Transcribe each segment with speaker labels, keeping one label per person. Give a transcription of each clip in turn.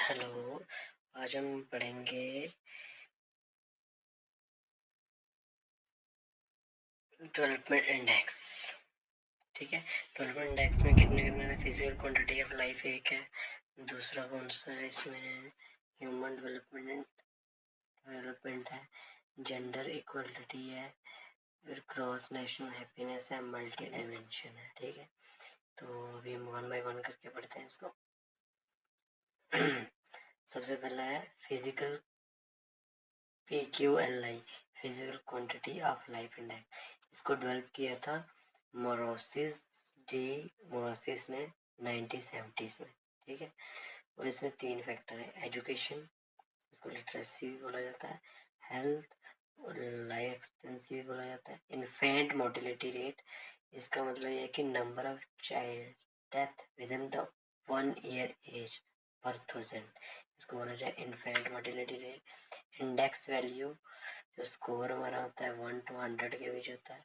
Speaker 1: Hello, आज हम पढ़ेंगे डेवलपमेंट इंडेक्स। ठीक है, डेवलपमेंट इंडेक्स में कितने कितने फिजिकल क्वांटिटी ऑफ लाइफ एक है, दूसरा कौन सा है इसमें ह्यूमन डेवलपमेंट है, जेंडर इक्वलिटी है, फिर क्रॉस नेशनल हैप्पीनेस है, मल्टी डायमेंशन है। ठीक है, तो अभी हम वन बाय वन करके पढ़ते हैं इसको। सबसे पहला है physical PQLI, physical quantity of life index. इसको डेवलप किया था मोरोसिस ने 1970s में। ठीक है, और इसमें 3 फैक्टर है, एजुकेशन, इसको लिटरेसी भी बोला जाता है, हेल्थ और लाइफ एक्सपेक्टेंसी भी बोला जाता है, इन्फेंट मोर्टेलिटी रेट, इसका मतलब ये है कि number of child death within the द 1 ईयर एज पर 1000, इसको बोला जाए infant mortality rate. Index value, जो स्कोर हमारा होता है 1 to 100 के बीच होता है।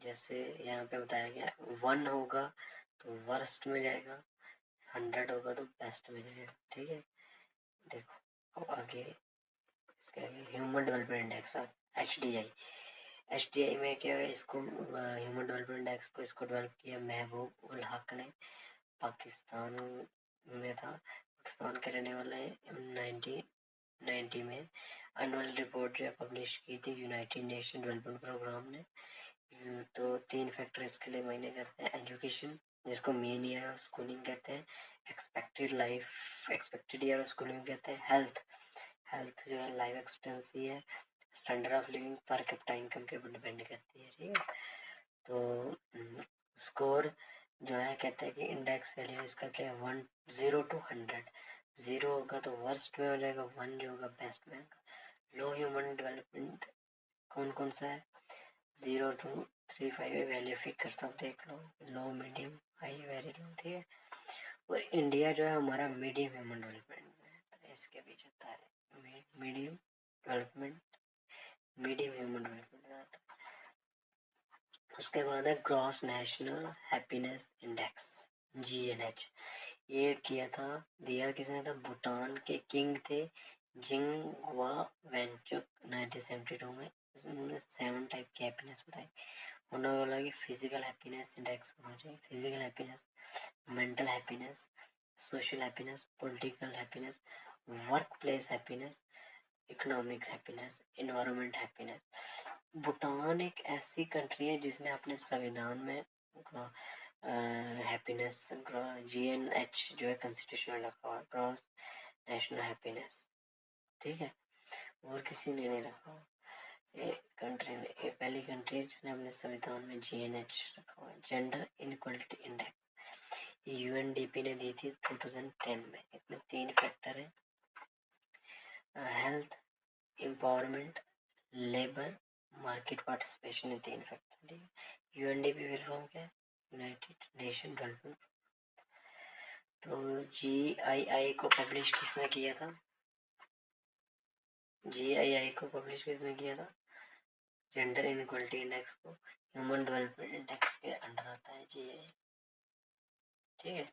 Speaker 1: जैसे यहाँ पे बताया गया 1 होगा तो वर्स्ट में जाएगा, 100 होगा तो बेस्ट में जाएगा। ठीक है, देखो अब आगे इसके आगे ह्यूमन डेवलपमेंट इंडेक्स HDI में क्या है, इसको ह्यूमन डेवलपमेंट इंडेक्स को इसको डेवलप किया महबूब उल हक ने, पाकिस्तान में था, पाकिस्तान के रहने वाला है। 1990 में एनुअल रिपोर्ट जो है पब्लिश की थी यूनाइटेड नेशन डेवलपमेंट प्रोग्राम ने। तो 3 फैक्टर इसके लिए मायने करते हैं, एजुकेशन, जिसको मीन ईयर ऑफ स्कूलिंग कहते हैं, एक्सपेक्टेड ईयर ऑफ स्कूलिंग कहते हैं, हेल्थ जो है लाइफ एक्सपेक्टेंसी है, standard of living per capita income के ऊपर डिपेंड करती है। ठीक है, तो स्कोर जो है कहते हैं कि इंडेक्स वैल्यू इसका क्या है 0 to 100, 0 होगा तो वर्स्ट में हो जाएगा, 1 जो होगा बेस्ट में होगा। लो ह्यूमन डेवलपमेंट कौन कौन सा है, 0 to 35 वैल्यू फिक कर सब देख लो, लो मीडियम हाई वेरी लो। ठीक है, और इंडिया जो है हमारा मीडियम ह्यूमन डेवलपमेंट में है, तो इसके बीच होता है medium development, medium human development आता है। उसके बाद है gross national happiness index GNH, ये किया था, दिया किसने था, भूटान के किंग थे जिंगवा वेंचुक 1972 में। उन्होंने 7 टाइप की हैप्पीनेस बताई। उन्होंने बोला कि फिजिकल हैप्पीनेस इंडेक्स होना चाहिए, physical happiness, mental happiness, social happiness, political happiness, work place happiness, economic happiness, environment happiness. Bhutan एक ऐसी कंट्री है जिसने अपने संविधान में हैप्पीनेस GNH जो है कॉन्स्टिट्यूशन में रखा हुआ, ग्रॉस नेशनल हैप्पीनेस। ठीक है, और किसी ने नहीं रखा हुआ, कंट्री ने, ये पहली कंट्री है जिसने अपने संविधान में GNH रखा हुआ है। जेंडर इनइक्वालिटी इंडेक्स UNDP ने दी थी 2010 में। इसमें 3 फैक्टर है, health, empowerment, labour, market participation, है 3 फैक्टर। ठीक है, UNDP फिर फॉर्म क्या है, यूनाइटेड नेशन डेवलपमेंट। तो GII को पब्लिश किसने किया था, GII को पब्लिश किसने किया था, जेंडर इनइक्वालिटी इंडेक्स को ह्यूमन डेवलपमेंट इंडेक्स के अंडर आता है GII। ठीक है,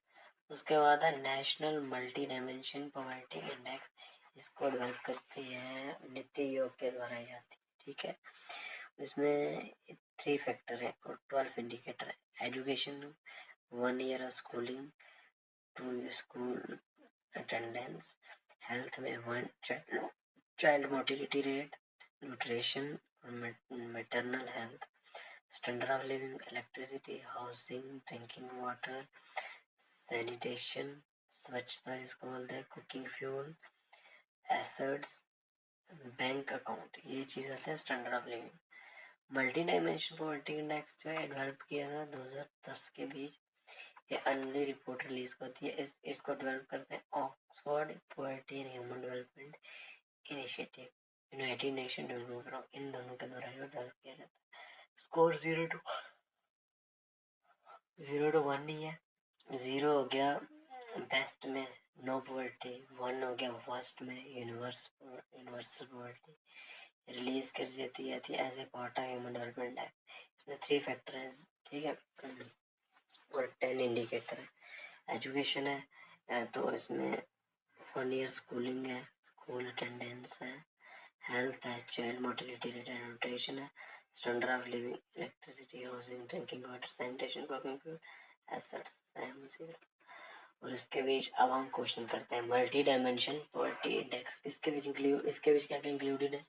Speaker 1: उसके बाद है national multi dimension poverty index, इसको डेवलप करती है नीति आयोग के द्वारा जाती है। ठीक है, इसमें 3 फैक्टर है और 12 इंडिकेटर है, education, 1 year of schooling, 2 school attendance, health में 1 child mortality rate, nutrition, maternal health, standard of living, electricity, housing, drinking water, sanitation, स्वच्छता जिसको बोलते हैं, cooking fuel, assets, bank account, ये चीज़ आते हैं standard of living. Multi dimension poverty index जो है डेवलप किया था 2010 के बीच, ये अन्य रिपोर्ट रिलीज होती है, इसको डेवलप करते हैं Oxford poverty and human development initiative, United Nation development programme, इन दोनों के द्वारा जो डेवलप किया जाता है। स्कोर 0 to 1 नहीं है, 0 हो गया बेस्ट में, नो पॉवर्टी, 1 हो गया वर्स्ट में, यूनिवर्सल पॉवर्टी, रिलीज कर देती है as a part of human development act. इसमें 3 फैक्टर है। ठीक है, और 10 इंडिकेटर है। एजुकेशन है तो इसमें फन ईयर स्कूलिंग है, स्कूल अटेंडेंस है, हेल्थ है, child mortality rate and nutrition है, standard of living, electricity, housing, drinking water, sanitation, cooking fuel, assets. और इसके बीच अब हम क्वेश्चन करते हैं मल्टी डायमेंशन पॉवर्टी इंडेक्स। इसके बीच क्या क्या इंक्लूडेड है?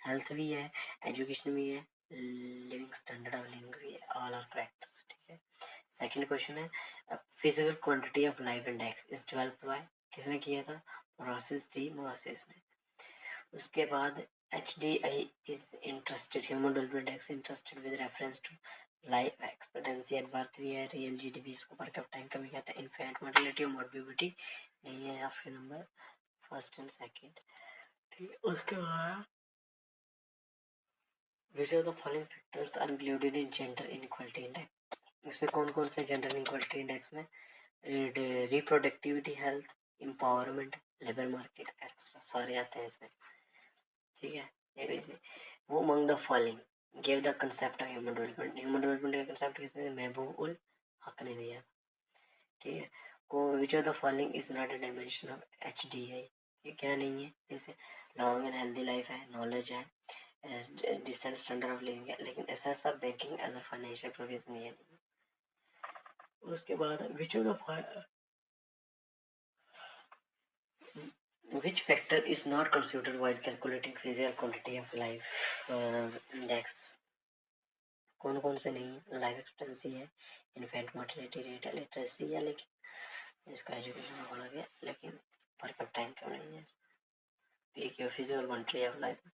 Speaker 1: हेल्थ भी है, एजुकेशन भी है, लिविंग स्टैंडर्ड ऑफ लिविंग भी है, ऑल आर करेक्ट। ठीक है। सेकंड क्वेश्चन है physical quantity of life index is developed by, किसने किया था? मोरासिस डी मोरासिस ने। उसके बाद HDI is interested, human development index interested with reference to life expectancy at birth भी है, रियल GDP इसको पर कैपिटा इनकम भी कहते हैं, इन्फेंट मोर्टेलिटी और मॉर्बिडिटी नहीं है option number first and second. ठीक है। उसके बाद which of the following factors are included in gender inequality index? इसमें कौन कौन से जेंडर इनक्वालिटी इंडेक्स में? Reproductivity, health, empowerment, labour market, extra सारे आते हैं इसमें। ठीक है। ये वैसे वो among the following give the concept of human development. Human development का कंसेप्ट किसने? महबूब उल हक ने दिया। ठीक है। को which of the following is not a dimension of HDI? ये क्या नहीं है? जैसे लॉन्ग एंड हेल्दी लाइफ है, नॉलेज है, डिसेंट स्टैंडर्ड ऑफ लिविंग है, लेकिन ऐसा सब banking as a financial provision है नहीं। उसके बाद which of the which factor is not considered while calculating physical quantity of life index? कौन कौन से नहीं? लाइफ एक्सपेक्टेंसी है, इन्फेंट मोर्टेलिटी रेट है, लिटरेसी है, लेकिन इसका एजुकेशन में बोला गया, लेकिन पर कैपिटा इनकम नहीं है। एक physical quantity of life.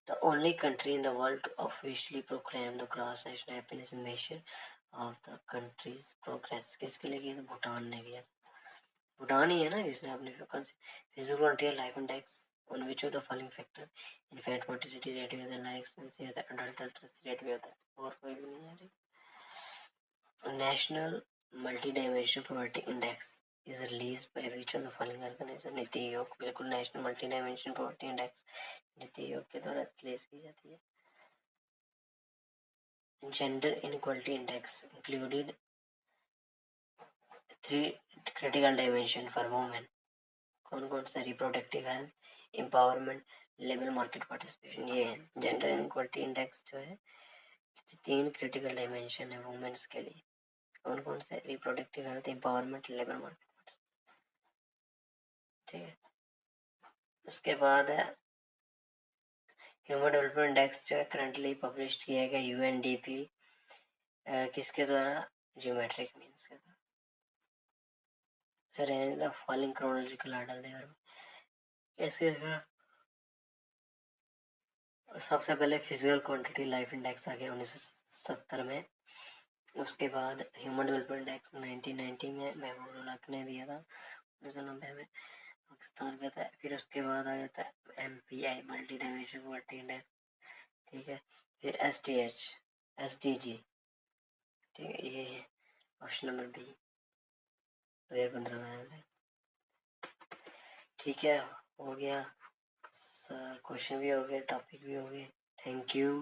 Speaker 1: The only country in the world to officially proclaim the gross national happiness measure of the country's progress, किसके लिए किया था? भूटान ने किया। भूटान ही है ना जिसने अपने physical quantity life index on which of the following factor infant mortality rate भी होता है, लाइफ एक्सपेक्टेंसी होता है, adult literacy rate भी होता है, और कोई भी नहीं है। National multi dimensional poverty index is released by which of the following organization? NITI Aayog. बिल्कुल, national multi dimensional poverty index NITI Aayog के द्वारा रिलीज की जाती है। Gender inequality index included 3 critical dimension for women. कौन कौन सा? Reproductive health, empowerment, labour market participation. ये है जेंडर इनइक्वालिटी इंडेक्स जो है, 3 क्रिटिकल डायमेंशन है वुमेन्स के लिए। कौन कौन से? Reproductive health, empowerment, labour market participation. ठीक है। उसके बाद है ह्यूमन डेवलपमेंट इंडेक्स जो है करंटली पब्लिश किया गया UNDP किसके द्वारा? ज्योमेट्रिक मीन्स के द्वारा। Arrange the following chronological order there. कैसे है? सबसे पहले फिजिकल क्वांटिटी लाइफ इंडेक्स आ गया 1970 में। उसके बाद ह्यूमन डेवलपमेंट इंडेक्स 1990 में महबूब उल हक ने दिया था, 1990 में पाकिस्तान का था। फिर उसके बाद आ जाता है MPI multi dimensional poverty index. ठीक है। फिर SDG। ठीक है, ये है ऑप्शन नंबर B 2015 में आया था। ठीक है, हो गया, क्वेश्चन भी हो गए, टॉपिक भी हो गए। Thank you.